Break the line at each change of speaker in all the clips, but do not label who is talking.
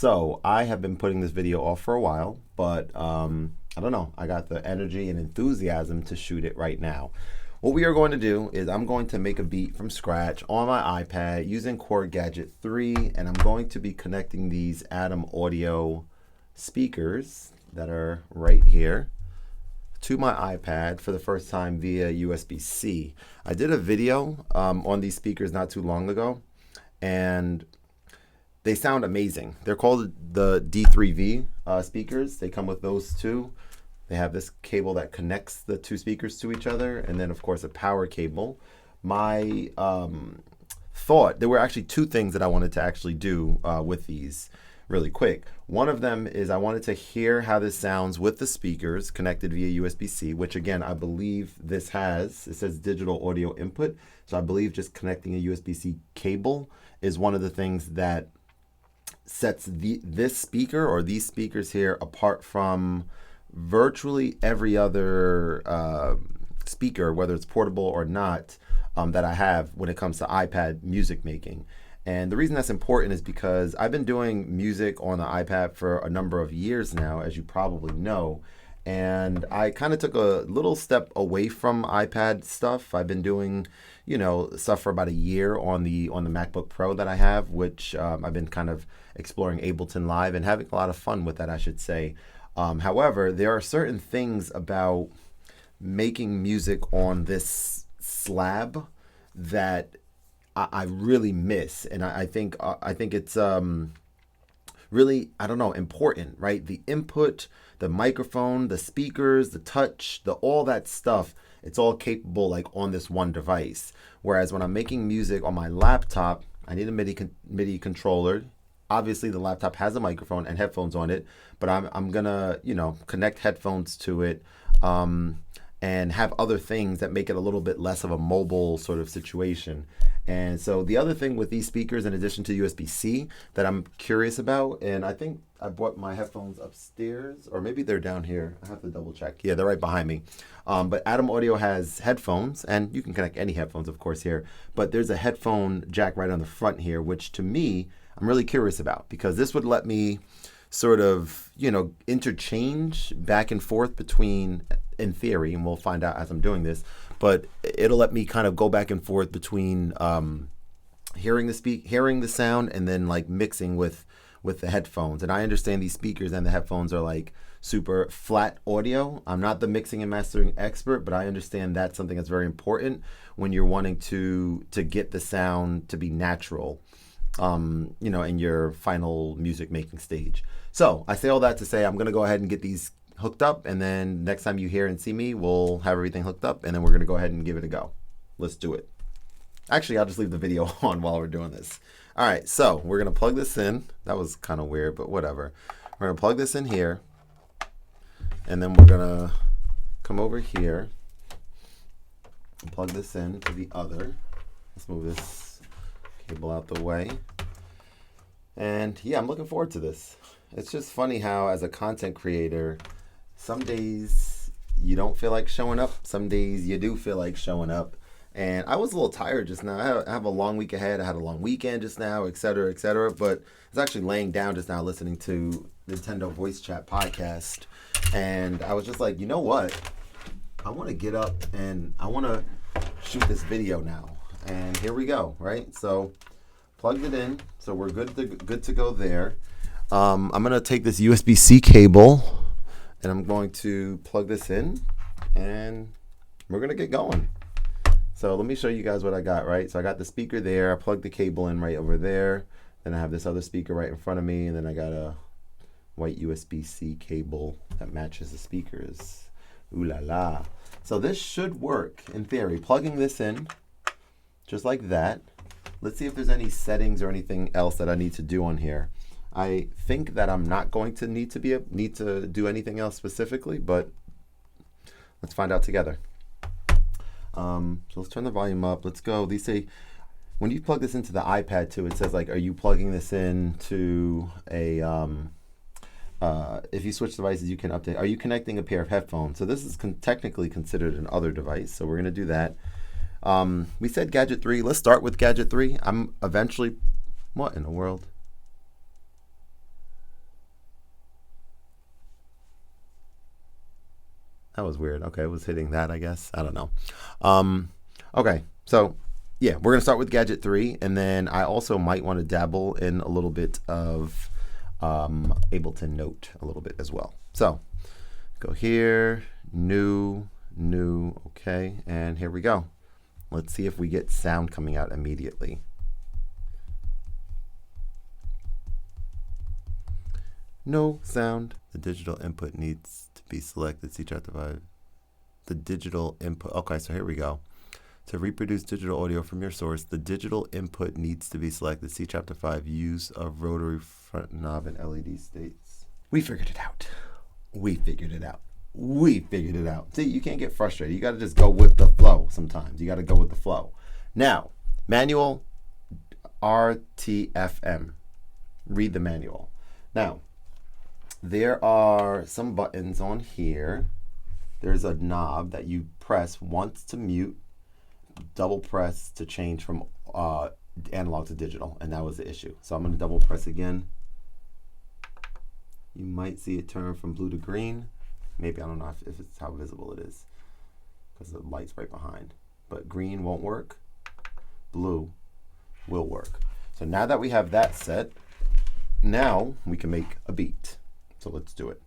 So I have been putting this video off for a while, but I don't know. I got the energy and enthusiasm to shoot it right now. What we are going to do is I'm going to make a beat from scratch on my iPad using Korg Gadget 3, and I'm going to be connecting these Adam Audio speakers that are right here to my iPad for the first time via USB-C. I did a video on these speakers not too long ago, and they sound amazing. They're called the D3V speakers. They come with those two. They have this cable that connects the two speakers to each other, and then of course a power cable. My thought, there were actually two things that I wanted to actually do with these really quick. One of them is I wanted to hear how this sounds with the speakers connected via USB-C, which again, I believe this has. It says digital audio input. So I believe just connecting a USB-C cable is one of the things that sets this speaker or these speakers here apart from virtually every other speaker, whether it's portable or not, that I have when it comes to iPad music making. And the reason that's important is because I've been doing music on the iPad for a number of years now, as you probably know. And I kind of took a little step away from iPad stuff. I've been doing, stuff for about a year on the MacBook Pro that I have, which I've been kind of exploring Ableton Live and having a lot of fun with that, I should say. However, there are certain things about making music on this slab that I really miss, and I think it's really, I don't know, important, right? The input, the microphone, the speakers, the touch, all that stuff, it's all capable like on this one device. Whereas when I'm making music on my laptop, I need a MIDI controller. Obviously the laptop has a microphone and headphones on it, but I'm gonna, connect headphones to it and have other things that make it a little bit less of a mobile sort of situation. And so the other thing with these speakers, in addition to USB-C, that I'm curious about, and I think I brought my headphones upstairs, or maybe they're down here. I have to double check. Yeah, they're right behind me. But Adam Audio has headphones, and you can connect any headphones, of course, here. But there's a headphone jack right on the front here, which to me, I'm really curious about, because this would let me sort of, interchange back and forth between, in theory, and we'll find out as I'm doing this, but it'll let me kind of go back and forth between hearing the sound and then like mixing with the headphones. And I understand these speakers and the headphones are like super flat audio. I'm not the mixing and mastering expert, but I understand that's something that's very important when you're wanting to get the sound to be natural, in your final music making stage. So I say all that to say I'm gonna go ahead and get these hooked up, and then next time you hear and see me, we'll have everything hooked up, and then we're gonna go ahead and give it a go. Let's do it. Actually, I'll just leave the video on while we're doing this. All right, so we're gonna plug this in. That was kind of weird, but whatever. We're gonna plug this in here, and then we're gonna come over here and plug this in to the other. Let's move this cable out the way. And yeah, I'm looking forward to this. It's just funny how as a content creator, some days you don't feel like showing up, some days you do feel like showing up. And I was a little tired just now. I have a long week ahead. I had a long weekend just now, et cetera, but I was actually laying down just now listening to Nintendo Voice Chat podcast. And I was just like, you know what? I want to get up and I want to shoot this video now. And here we go, right? So plugged it in. So we're good to go there. I'm going to take this USB-C cable and I'm going to plug this in and we're going to get going. So let me show you guys what I got, right? So I got the speaker there. I plugged the cable in right over there. Then I have this other speaker right in front of me. And then I got a white USB-C cable that matches the speakers. Ooh la la. So this should work in theory. Plugging this in just like that. Let's see if there's any settings or anything else that I need to do on here. I think that I'm not going to need to do anything else specifically, but let's find out together. So let's turn the volume up. Let's go. These say when you plug this into the iPad too, it says like, are you plugging this into a if you switch devices, you can update. Are you connecting a pair of headphones? So this is technically considered an other device. So we're going to do that. We said Gadget 3. Let's start with Gadget 3. I'm eventually, what in the world? That was weird. Okay, it was hitting that, I guess. I don't know. Okay, so yeah, we're gonna start with Gadget 3, and then I also might want to dabble in a little bit of Ableton Note a little bit as well. So go here, new, okay, and here we go. Let's see if we get sound coming out immediately. No sound. The digital input needs to be selected. See chapter 5. The digital input. Okay, so here we go. To reproduce digital audio from your source, the digital input needs to be selected. See chapter 5. Use of rotary front knob and LED states. We figured it out. We figured it out. We figured it out. See, you can't get frustrated. You got to just go with the flow sometimes. You got to go with the flow. Now, manual RTFM. Read the manual. Now, there are some buttons on here. There's a knob that you press once to mute, double press to change from analog to digital, and that was the issue. So I'm going to double press again. You might see it turn from blue to green. Maybe, I don't know if it's how visible it is because the light's right behind. But green won't work. Blue will work. So now that we have that set, now we can make a beat. So let's do it.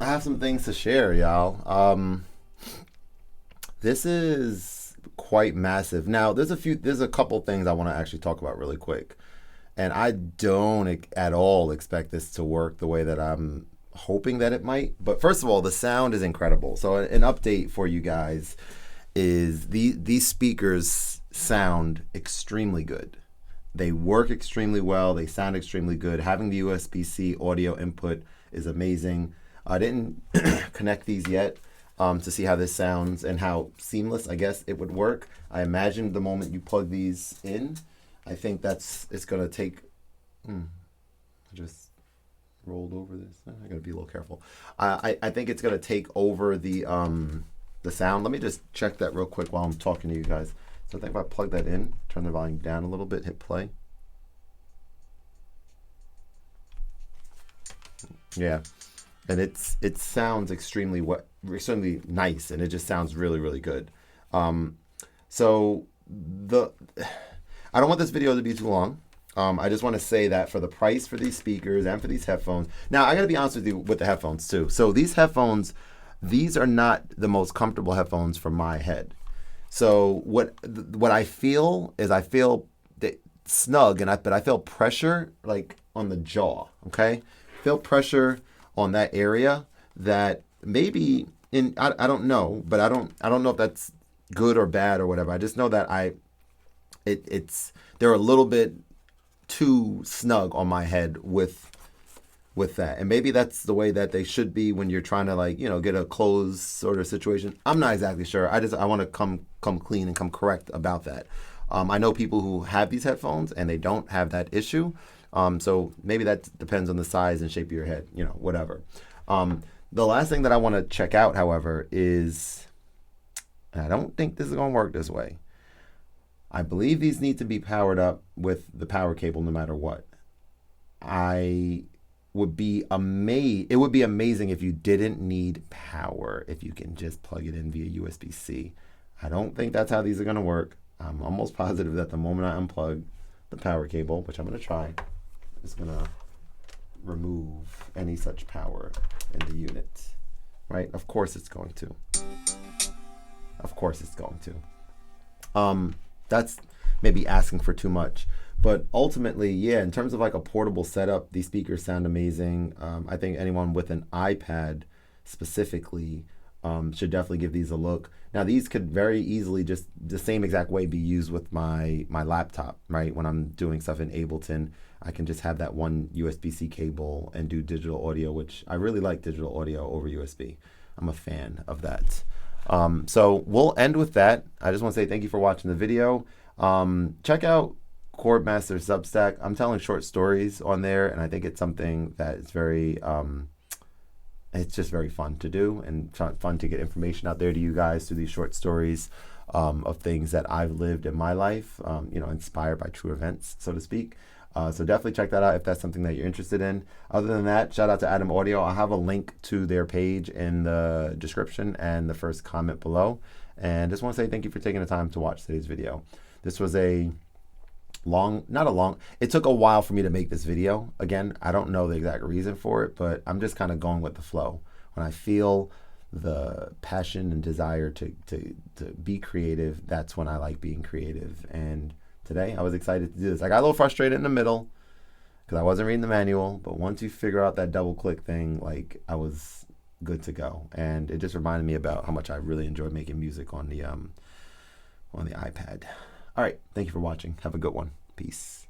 have some things to share, y'all. This is quite massive. Now, there's a couple things I want to actually talk about really quick. And I don't at all expect this to work the way that I'm hoping that it might. But first of all, the sound is incredible. So an update for you guys is these speakers sound extremely good. They work extremely well. They sound extremely good. Having the USB-C audio input is amazing. I didn't connect these yet to see how this sounds and how seamless, I guess, it would work. I imagine the moment you plug these in, I think it's going to take... I just rolled over this. I got to be a little careful. I think it's going to take over the sound. Let me just check that real quick while I'm talking to you guys. So I think if I plug that in, turn the volume down a little bit, hit play. Yeah, and it sounds extremely nice, and it just sounds really, really good. So I don't want this video to be too long. I just want to say that for the price for these speakers and for these headphones. Now, I got to be honest with you with the headphones too. So these headphones, these are not the most comfortable headphones for my head. So what I feel is I feel snug, but I feel pressure like on the jaw. Okay, feel pressure on that area that maybe I don't know, but I don't know if that's good or bad or whatever. I just know that they're a little bit too snug on my head with that, and maybe that's the way that they should be when you're trying to get a closed sort of situation. I'm not exactly sure. I want to come clean and come correct about that. I know people who have these headphones and they don't have that issue. So maybe that depends on the size and shape of your head, whatever. The last thing that I want to check out, however, is I don't think this is going to work this way. I believe these need to be powered up with the power cable no matter what. It would be amazing if you didn't need power, if you can just plug it in via USB-C. I don't think that's how these are going to work. I'm almost positive that the moment I unplug the power cable, which I'm going to try, is going to remove any such power in the unit. Right? Of course it's going to. Of course it's going to. That's maybe asking for too much. But ultimately, yeah, in terms of like a portable setup, these speakers sound amazing. I think anyone with an iPad specifically should definitely give these a look. Now, these could very easily just the same exact way be used with my laptop, right? When I'm doing stuff in Ableton, I can just have that one USB-C cable and do digital audio, which I really like digital audio over USB. I'm a fan of that. So we'll end with that. I just want to say thank you for watching the video. Check out Khordmaster Substack. I'm telling short stories on there, and I think it's something that is very, it's just very fun to do and fun to get information out there to you guys through these short stories of things that I've lived in my life, inspired by true events, so to speak. So definitely check that out if that's something that you're interested in. Other than that, shout out to Adam Audio. I'll have a link to their page in the description and the first comment below. And just want to say thank you for taking the time to watch today's video. This was it took a while for me to make this video. Again, I don't know the exact reason for it, but I'm just kind of going with the flow. When I feel the passion and desire to be creative, that's when I like being creative. And today I was excited to do this. I got a little frustrated in the middle because I wasn't reading the manual, but once you figure out that double click thing, I was good to go. And it just reminded me about how much I really enjoy making music on the iPad. All right, thank you for watching. Have a good one. Peace.